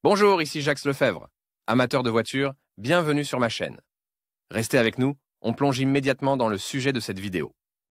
Bonjour, ici Jacques Lefebvre. Amateur de voitures, bienvenue sur ma chaîne. Restez avec nous, on plonge immédiatement dans le sujet de cette vidéo.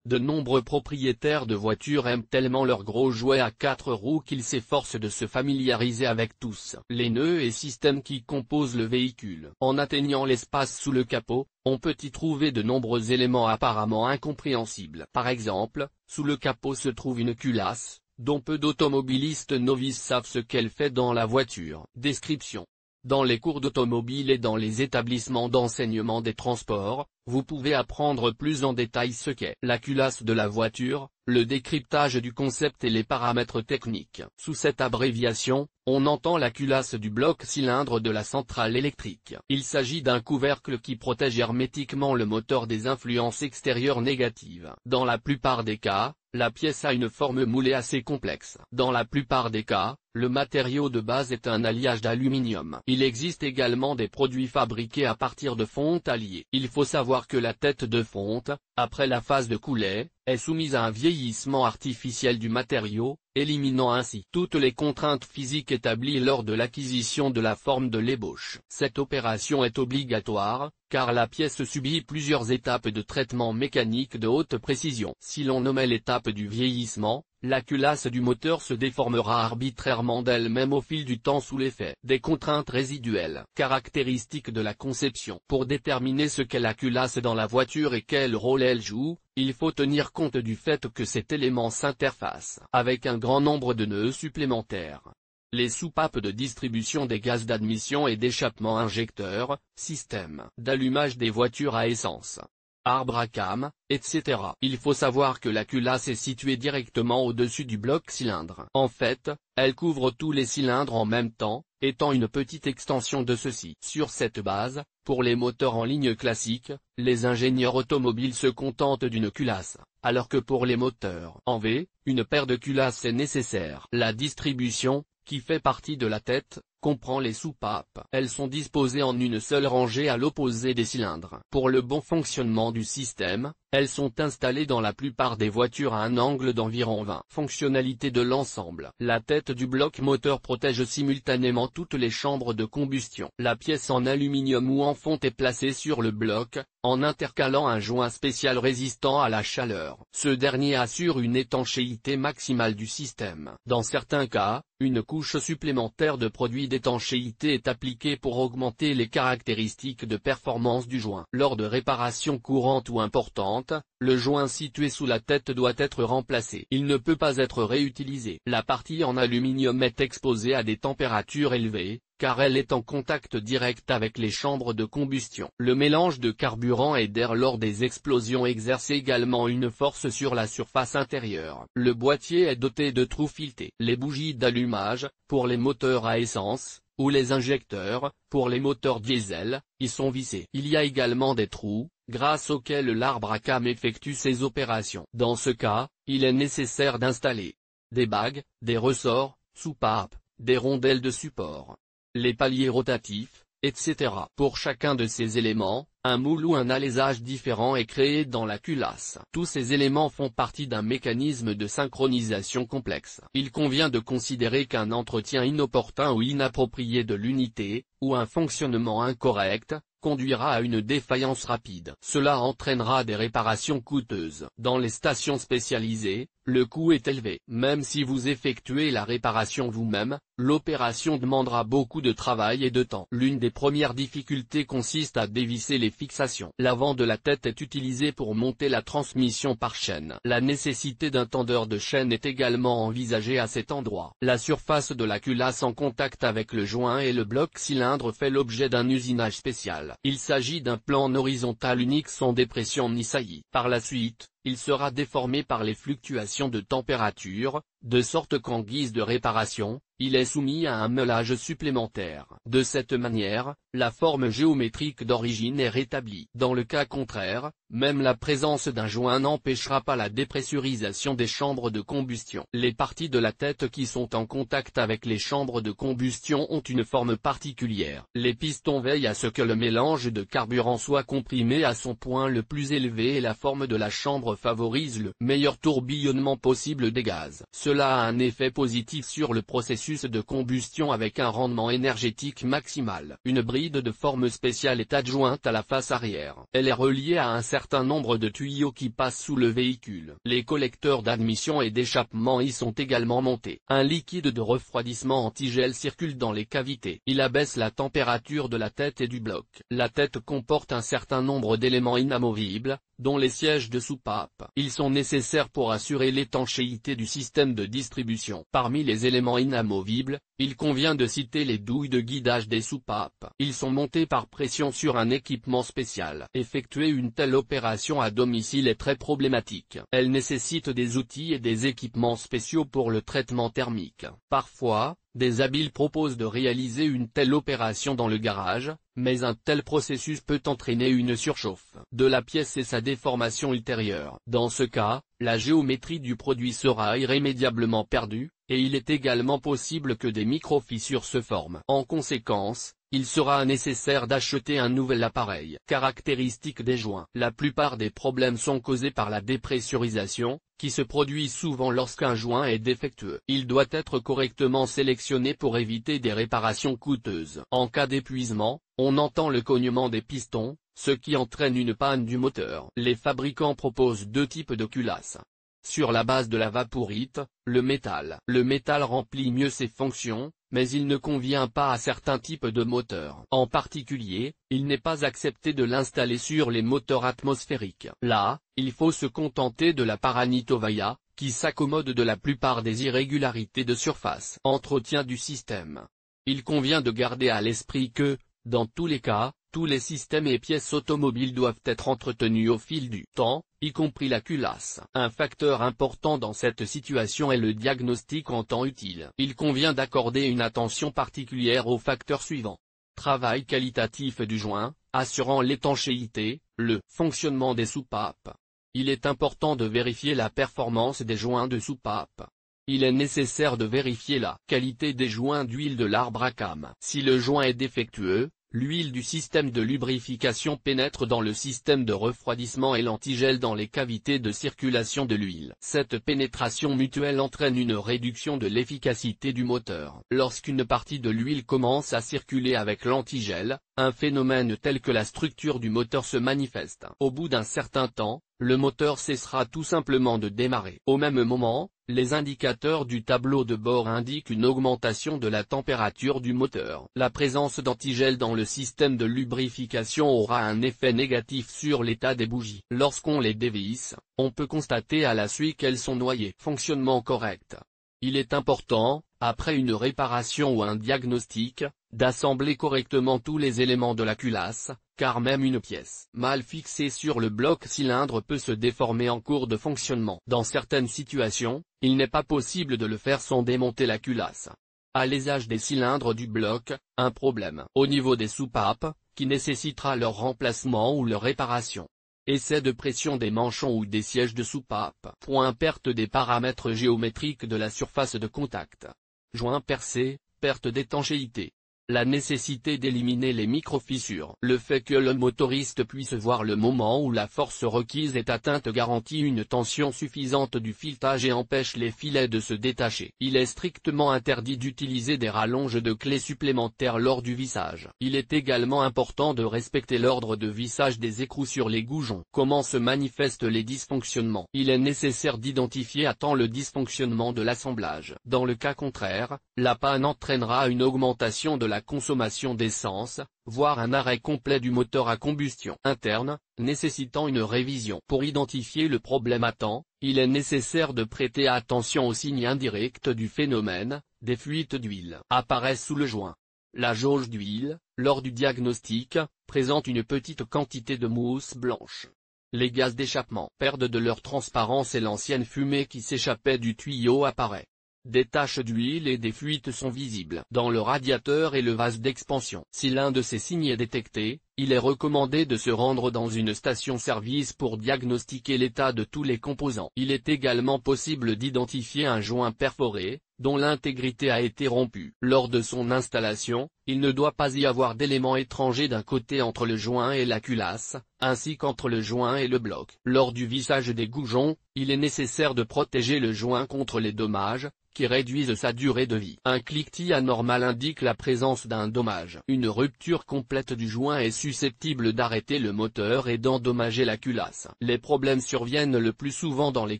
De nombreux propriétaires de voitures aiment tellement leurs gros jouets à 4 roues qu'ils s'efforcent de se familiariser avec tous les nœuds et systèmes qui composent le véhicule. En atteignant l'espace sous le capot, on peut y trouver de nombreux éléments apparemment incompréhensibles. Par exemple, sous le capot se trouve une culasse, dont peu d'automobilistes novices savent ce qu'elle fait dans la voiture. Description. Dans les cours d'automobile et dans les établissements d'enseignement des transports, vous pouvez apprendre plus en détail ce qu'est la culasse de la voiture, le décryptage du concept et les paramètres techniques. Sous cette abréviation, on entend la culasse du bloc cylindre de la centrale électrique. Il s'agit d'un couvercle qui protège hermétiquement le moteur des influences extérieures négatives. Dans la plupart des cas, la pièce a une forme moulée assez complexe. Dans la plupart des cas, le matériau de base est un alliage d'aluminium. Il existe également des produits fabriqués à partir de fonte alliée. Il faut savoir que la tête de fonte, après la phase de coulet, est soumise à un vieillissement artificiel du matériau, éliminant ainsi toutes les contraintes physiques établies lors de l'acquisition de la forme de l'ébauche. Cette opération est obligatoire, car la pièce subit plusieurs étapes de traitement mécanique de haute précision. Si l'on nommait l'étape du vieillissement, la culasse du moteur se déformera arbitrairement d'elle-même au fil du temps sous l'effet des contraintes résiduelles caractéristiques de la conception. Pour déterminer ce qu'est la culasse dans la voiture et quel rôle elle joue, il faut tenir compte du fait que cet élément s'interface avec un grand nombre de nœuds supplémentaires. Les soupapes de distribution des gaz d'admission et d'échappement injecteurs, système d'allumage des voitures à essence, arbre à cam, etc. Il faut savoir que la culasse est située directement au-dessus du bloc cylindre. En fait, elle couvre tous les cylindres en même temps, étant une petite extension de ceux-ci. Sur cette base, pour les moteurs en ligne classique, les ingénieurs automobiles se contentent d'une culasse, alors que pour les moteurs en V, une paire de culasses est nécessaire. La distribution, qui fait partie de la tête, comprend les soupapes. Elles sont disposées en une seule rangée à l'opposé des cylindres. Pour le bon fonctionnement du système, elles sont installées dans la plupart des voitures à un angle d'environ 20. Fonctionnalité de l'ensemble. La tête du bloc moteur protège simultanément toutes les chambres de combustion. La pièce en aluminium ou en fonte est placée sur le bloc, en intercalant un joint spécial résistant à la chaleur. Ce dernier assure une étanchéité maximale du système. Dans certains cas, une couche supplémentaire de produits d'étanchéité est appliquée pour augmenter les caractéristiques de performance du joint. Lors de réparations courantes ou importantes, le joint situé sous la tête doit être remplacé. Il ne peut pas être réutilisé. La partie en aluminium est exposée à des températures élevées, car elle est en contact direct avec les chambres de combustion. Le mélange de carburant et d'air lors des explosions exerce également une force sur la surface intérieure. Le boîtier est doté de trous filetés. Les bougies d'allumage, pour les moteurs à essence, ou les injecteurs, pour les moteurs diesel, y sont vissés. Il y a également des trous, grâce auxquels l'arbre à cam effectue ses opérations. Dans ce cas, il est nécessaire d'installer des bagues, des ressorts, soupapes, des rondelles de support, les paliers rotatifs, etc. Pour chacun de ces éléments, un moule ou un alésage différent est créé dans la culasse. Tous ces éléments font partie d'un mécanisme de synchronisation complexe. Il convient de considérer qu'un entretien inopportun ou inapproprié de l'unité, ou un fonctionnement incorrect, conduira à une défaillance rapide. Cela entraînera des réparations coûteuses. Dans les stations spécialisées, le coût est élevé. Même si vous effectuez la réparation vous-même, l'opération demandera beaucoup de travail et de temps. L'une des premières difficultés consiste à dévisser les fixations. L'avant de la tête est utilisé pour monter la transmission par chaîne. La nécessité d'un tendeur de chaîne est également envisagée à cet endroit. La surface de la culasse en contact avec le joint et le bloc cylindre fait l'objet d'un usinage spécial. Il s'agit d'un plan horizontal unique sans dépression ni saillie. Par la suite, il sera déformé par les fluctuations de température, de sorte qu'en guise de réparation, il est soumis à un meulage supplémentaire. De cette manière, la forme géométrique d'origine est rétablie. Dans le cas contraire, même la présence d'un joint n'empêchera pas la dépressurisation des chambres de combustion. Les parties de la tête qui sont en contact avec les chambres de combustion ont une forme particulière. Les pistons veillent à ce que le mélange de carburant soit comprimé à son point le plus élevé et la forme de la chambre favorise le meilleur tourbillonnement possible des gaz. Cela a un effet positif sur le processus processus de combustion avec un rendement énergétique maximal. Une bride de forme spéciale est adjointe à la face arrière. Elle est reliée à un certain nombre de tuyaux qui passent sous le véhicule. Les collecteurs d'admission et d'échappement y sont également montés. Un liquide de refroidissement antigel circule dans les cavités. Il abaisse la température de la tête et du bloc. La tête comporte un certain nombre d'éléments inamovibles, dont les sièges de soupape. Ils sont nécessaires pour assurer l'étanchéité du système de distribution. Parmi les éléments inamovibles, il convient de citer les douilles de guidage des soupapes. Ils sont montés par pression sur un équipement spécial. Effectuer une telle opération à domicile est très problématique. Elle nécessite des outils et des équipements spéciaux pour le traitement thermique. Parfois, des habiles proposent de réaliser une telle opération dans le garage, mais un tel processus peut entraîner une surchauffe de la pièce et sa déformation ultérieure. Dans ce cas, la géométrie du produit sera irrémédiablement perdue, et il est également possible que des micro-fissures se forment. En conséquence, il sera nécessaire d'acheter un nouvel appareil. Caractéristiques des joints. La plupart des problèmes sont causés par la dépressurisation, qui se produit souvent lorsqu'un joint est défectueux. Il doit être correctement sélectionné pour éviter des réparations coûteuses. En cas d'épuisement, on entend le cognement des pistons, ce qui entraîne une panne du moteur. Les fabricants proposent deux types de culasses. Sur la base de la vaporite, le métal. Le métal remplit mieux ses fonctions, mais il ne convient pas à certains types de moteurs. En particulier, il n'est pas accepté de l'installer sur les moteurs atmosphériques. Là, il faut se contenter de la Paranitovaya, qui s'accommode de la plupart des irrégularités de surface. Entretien du système. Il convient de garder à l'esprit que, dans tous les cas, tous les systèmes et pièces automobiles doivent être entretenus au fil du temps, y compris la culasse. Un facteur important dans cette situation est le diagnostic en temps utile. Il convient d'accorder une attention particulière aux facteurs suivants. Travail qualitatif du joint, assurant l'étanchéité, le fonctionnement des soupapes. Il est important de vérifier la performance des joints de soupape. Il est nécessaire de vérifier la qualité des joints d'huile de l'arbre à cames. Si le joint est défectueux, l'huile du système de lubrification pénètre dans le système de refroidissement et l'antigel dans les cavités de circulation de l'huile. Cette pénétration mutuelle entraîne une réduction de l'efficacité du moteur. Lorsqu'une partie de l'huile commence à circuler avec l'antigel, un phénomène tel que la structure du moteur se manifeste. Au bout d'un certain temps, le moteur cessera tout simplement de démarrer. Au même moment, les indicateurs du tableau de bord indiquent une augmentation de la température du moteur. La présence d'antigel dans le système de lubrification aura un effet négatif sur l'état des bougies. Lorsqu'on les dévisse, on peut constater à la suite qu'elles sont noyées. Fonctionnement correct. Il est important, après une réparation ou un diagnostic, d'assembler correctement tous les éléments de la culasse, car même une pièce mal fixée sur le bloc cylindre peut se déformer en cours de fonctionnement. Dans certaines situations, il n'est pas possible de le faire sans démonter la culasse. Alésage des cylindres du bloc, un problème au niveau des soupapes, qui nécessitera leur remplacement ou leur réparation. Essai de pression des manchons ou des sièges de soupape. Point perte des paramètres géométriques de la surface de contact. Joint percé, perte d'étanchéité. La nécessité d'éliminer les micro-fissures. Le fait que le motoriste puisse voir le moment où la force requise est atteinte garantit une tension suffisante du filetage et empêche les filets de se détacher. Il est strictement interdit d'utiliser des rallonges de clés supplémentaires lors du vissage. Il est également important de respecter l'ordre de vissage des écrous sur les goujons. Comment se manifestent les dysfonctionnements? Il est nécessaire d'identifier à temps le dysfonctionnement de l'assemblage. Dans le cas contraire, la panne entraînera une augmentation de la consommation d'essence, voire un arrêt complet du moteur à combustion interne, nécessitant une révision. Pour identifier le problème à temps, il est nécessaire de prêter attention aux signes indirects du phénomène. Des fuites d'huile apparaissent sous le joint. La jauge d'huile, lors du diagnostic, présente une petite quantité de mousse blanche. Les gaz d'échappement perdent de leur transparence et l'ancienne fumée qui s'échappait du tuyau apparaît. Des taches d'huile et des fuites sont visibles dans le radiateur et le vase d'expansion. Si l'un de ces signes est détecté, il est recommandé de se rendre dans une station-service pour diagnostiquer l'état de tous les composants. Il est également possible d'identifier un joint perforé, dont l'intégrité a été rompue. Lors de son installation, il ne doit pas y avoir d'éléments étrangers d'un côté entre le joint et la culasse, ainsi qu'entre le joint et le bloc. Lors du vissage des goujons, il est nécessaire de protéger le joint contre les dommages, qui réduisent sa durée de vie. Un cliquetis anormal indique la présence d'un dommage. Une rupture complète du joint est susceptible d'arrêter le moteur et d'endommager la culasse. Les problèmes surviennent le plus souvent dans les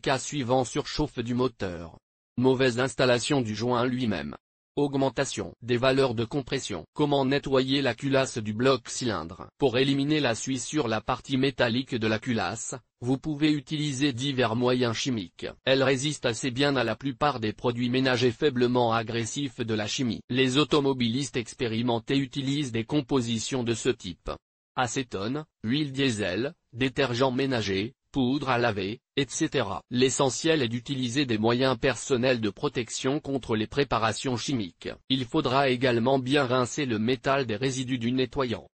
cas suivants: surchauffe du moteur, mauvaise installation du joint lui-même, augmentation des valeurs de compression. Comment nettoyer la culasse du bloc cylindre? Pour éliminer la suie sur la partie métallique de la culasse, vous pouvez utiliser divers moyens chimiques. Elle résiste assez bien à la plupart des produits ménagers faiblement agressifs de la chimie. Les automobilistes expérimentés utilisent des compositions de ce type: acétone, huile diesel, détergent ménager, poudre à laver, etc. L'essentiel est d'utiliser des moyens personnels de protection contre les préparations chimiques. Il faudra également bien rincer le métal des résidus du nettoyant.